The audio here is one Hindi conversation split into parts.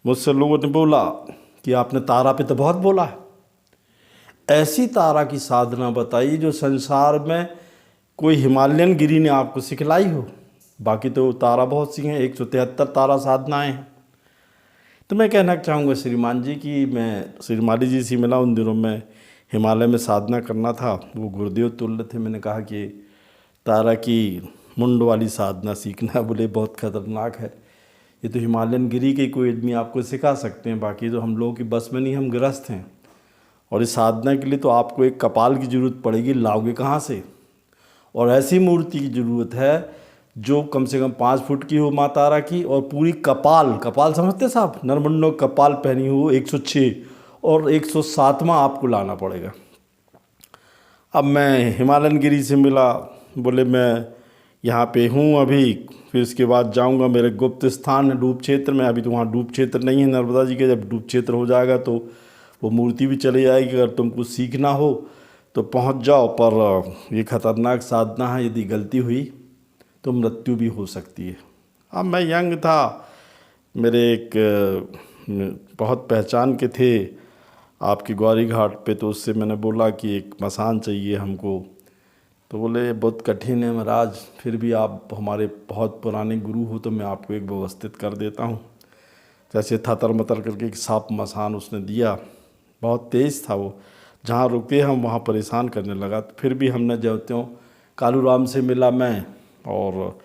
मुझसे लोगों ने बोला कि आपने तारा पे तो बहुत बोला है, ऐसी तारा की साधना बताइए जो संसार में कोई हिमालयन गिरी ने आपको सिखलाई हो। बाकी तो तारा बहुत सी हैं, 173 तारा साधनाएं हैं। तो मैं कहना चाहूँगा श्रीमान जी कि मैं श्रीमाली जी से मिला उन दिनों में, हिमालय में साधना करना था। वो गुरुदेव तुल्य थे। मैंने कहा कि तारा की मुंड वाली साधना सीखना। बोले बहुत खतरनाक है, ये तो हिमालयन गिरी के कोई आदमी आपको सिखा सकते हैं, बाकी तो हम लोगों की बस में नहीं, हम गृहस्थ हैं। और इस साधना के लिए तो आपको एक कपाल की ज़रूरत पड़ेगी, लाओगे कहाँ से? और ऐसी मूर्ति की ज़रूरत है जो कम से कम 5 फुट की हो माँ तारा की, और पूरी कपाल, कपाल समझते साहब, नरमुंडों कपाल पहनी हो 106, और 107वां आपको लाना पड़ेगा। अब मैं हिमालयन गिरी से मिला, बोले मैं यहाँ पे हूँ अभी, फिर इसके बाद जाऊँगा मेरे गुप्त स्थान है डूब क्षेत्र में। अभी तो वहाँ डूब क्षेत्र नहीं है नर्मदा जी के, जब डूब क्षेत्र हो जाएगा तो वो मूर्ति भी चली जाएगी। अगर तुमको सीखना हो तो पहुँच जाओ, पर ये खतरनाक साधना है, यदि गलती हुई तो मृत्यु भी हो सकती है। अब मैं यंग था, मेरे एक बहुत पहचान के थे आपकी ग्वारी घाट पे, तो उससे मैंने बोला कि एक मसान चाहिए हमको। तो बोले बहुत कठिन है महाराज, फिर भी आप हमारे बहुत पुराने गुरु हो तो मैं आपको एक व्यवस्थित कर देता हूँ। जैसे थतर मतर करके एक साफ मसान उसने दिया, बहुत तेज़ था वो, जहाँ रुके हम वहाँ परेशान करने लगा। तो फिर भी हमने जब त्यों कालू राम से मिला मैं, और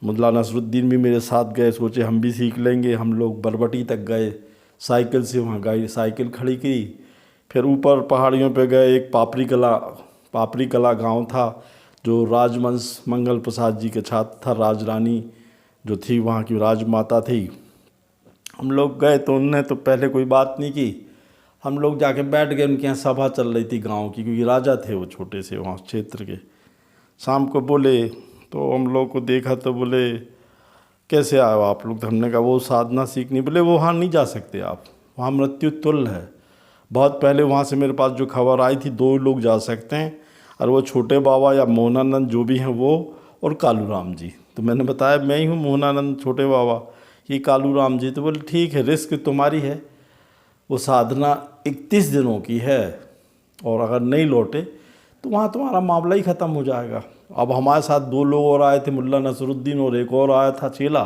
मुल्ला नसरुद्दीन भी मेरे साथ गए, सोचे हम भी सीख लेंगे। हम लोग बरबटी तक गए साइकिल से, वहाँ गाड़ी साइकिल खड़ी की, फिर ऊपर पहाड़ियों पे गए। एक पापड़ी कला गांव था, जो राजवंश मंगल प्रसाद जी के छात्र था, राजरानी जो थी वहाँ की राजमाता थी। हम लोग गए तो उनने तो पहले कोई बात नहीं की, हम लोग जाके बैठ गए। उनके यहाँ सभा चल रही थी गांव की, क्योंकि राजा थे वो छोटे से वहाँ क्षेत्र के। शाम को बोले तो हम लोग को देखा तो बोले कैसे आए हो आप लोग? तो हमने कहा वो साधना सीखनी। बोले वो वहाँ नहीं जा सकते आप, वहाँ मृत्यु तुल्य है। बहुत पहले वहाँ से मेरे पास जो खबर आई थी, 2 लोग जा सकते हैं, और वो छोटे बाबा या मोहनानंद जो भी हैं वो, और कालू राम जी। तो मैंने बताया मैं ही हूँ मोहनानंद छोटे बाबा, ये कालू राम जी। तो बोले ठीक है, रिस्क तुम्हारी है। वो साधना 31 दिनों की है, और अगर नहीं लौटे तो वहाँ तुम्हारा मामला ही ख़त्म हो जाएगा। अब हमारे साथ 2 लोग और आए थे, मुल्ला नसरुद्दीन और एक और आया था चेला।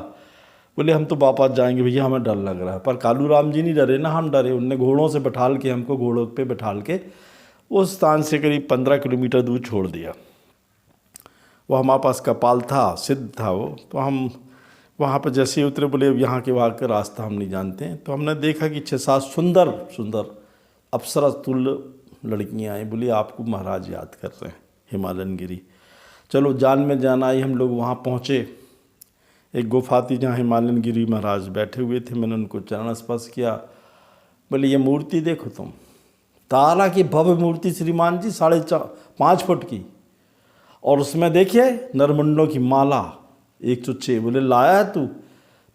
बोले हम तो वापस जाएंगे भैया, हमें डर लग रहा है। पर कालू राम जी नहीं डरे ना, हम डरे। उनने घोड़ों से बैठाल के, हमको घोड़ों पे बैठाल के उस स्थान से करीब 15 किलोमीटर दूर छोड़ दिया। वो हमारे पास कपाल था, सिद्ध था वो। तो हम वहाँ पर जैसे ही उतरे, बोले अब यहाँ के वहाँ का रास्ता हम नहीं जानते हैं। तो हमने देखा कि 6-7 सुंदर सुंदर अप्सरा तुल्य लड़कियाँ आई। बोली आपको महाराज याद कर रहे हैं, हिमालयन गिरी। चलो जान में जान आई, हम लोग वहाँ पहुँचे। एक गुफा थी जहाँ हिमालयन गिरी महाराज बैठे हुए थे। मैंने उनको चरण स्पर्श किया। बोले ये मूर्ति देखो तुम, तारा की भव्य मूर्ति श्रीमान जी, 5.5 फुट की, और उसमें देखिए नरमुंडों की माला 106। बोले लाया है तू,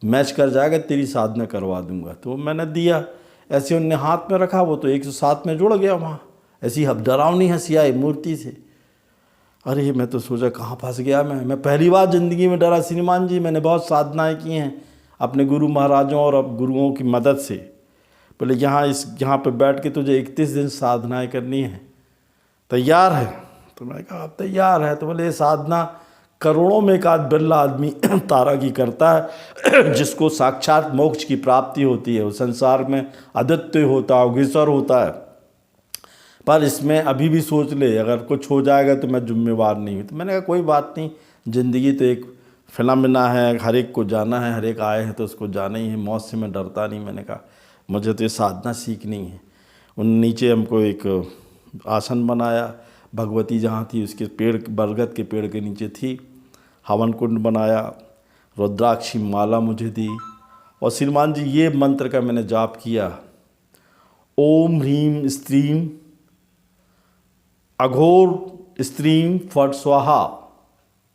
मैच कर जाएगा, तेरी साधना करवा दूंगा। तो मैंने दिया, ऐसे उनने हाथ में रखा, वो तो 107 में जुड़ गया वहाँ। ऐसी डरावनी हंसी आई मूर्ति से। अरे मैं तो सोचा कहाँ फंस गया मैं पहली बार ज़िंदगी में डरा श्रीमान जी। मैंने बहुत साधनाएं की हैं अपने गुरु महाराजों और अब गुरुओं की मदद से। बोले यहाँ पे बैठ के तुझे 31 दिन साधनाएं करनी है, तैयार है? तो मैंने कहा आप तैयार है। तो बोले ये साधना करोड़ों में एक आध बिरला आदमी तारा की करता है, जिसको साक्षात मोक्ष की प्राप्ति होती है। वो संसार में आदित्य होता है, अग्रसर होता है, पर इसमें अभी भी सोच ले अगर कुछ हो जाएगा तो मैं जिम्मेवार नहीं हूँ। तो मैंने कहा कोई बात नहीं, ज़िंदगी तो एक फिनोमेना है, हर एक को जाना है, हर एक आए हैं तो उसको जाना ही है, मौत से मैं डरता नहीं। मैंने कहा मुझे तो ये साधना सीखनी है। उन नीचे हमको एक आसन बनाया, भगवती जहाँ थी उसके पेड़, बरगद के पेड़ के नीचे थी। हवन कुंड बनाया, रुद्राक्षी माला मुझे दी, और श्रीमान जी ये मंत्र का मैंने जाप किया, ओम ह्रीम स्त्रीम अघोर स्त्रीम फट स्वाहा।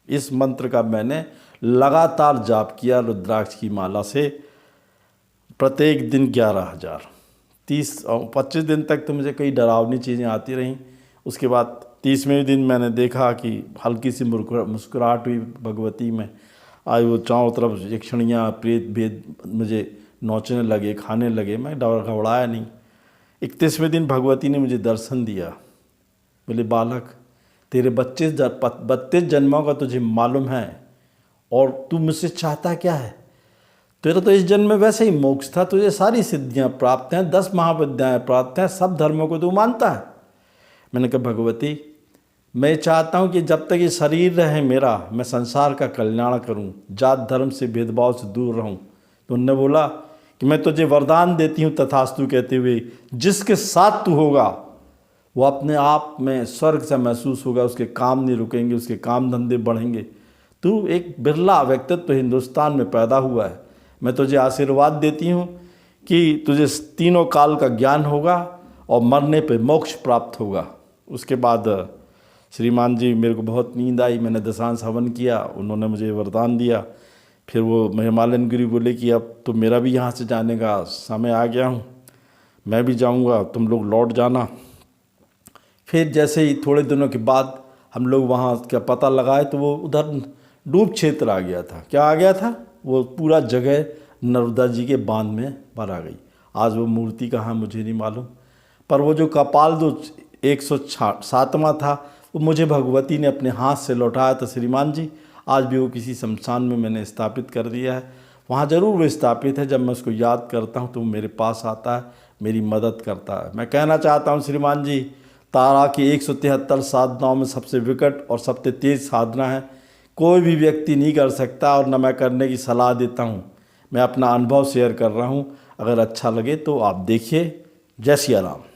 इस मंत्र का मैंने लगातार जाप किया रुद्राक्ष की माला से, प्रत्येक दिन 11,000। 25 दिन तक तो मुझे कई डरावनी चीज़ें आती रहीं। उसके बाद 30वें दिन मैंने देखा कि हल्की सी मुस्कुराहट हुई भगवती में। आज वो चारों तरफ यक्षणियाँ प्रेत भेद मुझे नोचने लगे, खाने लगे। मैं घबराया नहीं। 31वें दिन भगवती ने मुझे दर्शन दिया। बोले, बालक, तेरे 32 जन्मों का तुझे मालूम है और तू मुझसे चाहता क्या है? तेरा तो इस जन्म में वैसे ही मोक्ष था, तुझे सारी सिद्धियां प्राप्त हैं, 10 महाविद्याएं प्राप्त हैं, सब धर्मों को तू मानता है। मैंने कहा, भगवती, मैं चाहता हूँ कि जब तक ये शरीर रहे मेरा, मैं संसार का कल्याण करूँ, जात धर्म से भेदभाव से दूर रहूँ। तो उन्होंने बोला कि मैं तुझे वरदान देती हूँ तथास्तु कहते हुए, जिसके साथ तू होगा वो अपने आप में स्वर्ग से महसूस होगा, उसके काम नहीं रुकेंगे, उसके काम धंधे बढ़ेंगे। तू एक बिरला व्यक्तित्व हिंदुस्तान में पैदा हुआ है। मैं तुझे आशीर्वाद देती हूँ कि तुझे तीनों काल का ज्ञान होगा और मरने पे मोक्ष प्राप्त होगा। उसके बाद श्रीमान जी, मेरे को बहुत नींद आई, मैंने दशांश हवन किया, उन्होंने मुझे वरदान दिया। फिर वो हिमालयन गिरी बोले कि अब तो मेरा भी यहाँ से जाने का समय आ गया हूँ, मैं भी जाऊँगा, तुम लोग लौट जाना। फिर जैसे ही थोड़े दिनों के बाद हम लोग वहाँ का पता लगाए तो वो उधर डूब क्षेत्र आ गया था। क्या आ गया था? वो पूरा जगह नर्मदा जी के बांध में भर आ गई। आज वो मूर्ति कहाँ मुझे नहीं मालूम, पर वो जो कपाल जो 107वां था वो मुझे भगवती ने अपने हाथ से लौटाया था। श्रीमान जी, आज भी वो किसी शमशान में मैंने स्थापित कर दिया है। वहाँ ज़रूर वो स्थापित है। जब मैं उसको याद करता हूँ तो वो मेरे पास आता है, मेरी मदद करता है। मैं कहना चाहता हूँ श्रीमान जी, तारा की 173 साधनाओं में सबसे विकट और सबसे तेज साधना है, कोई भी व्यक्ति नहीं कर सकता और न मैं करने की सलाह देता हूँ। मैं अपना अनुभव शेयर कर रहा हूँ, अगर अच्छा लगे तो आप देखिए। जय सिया राम।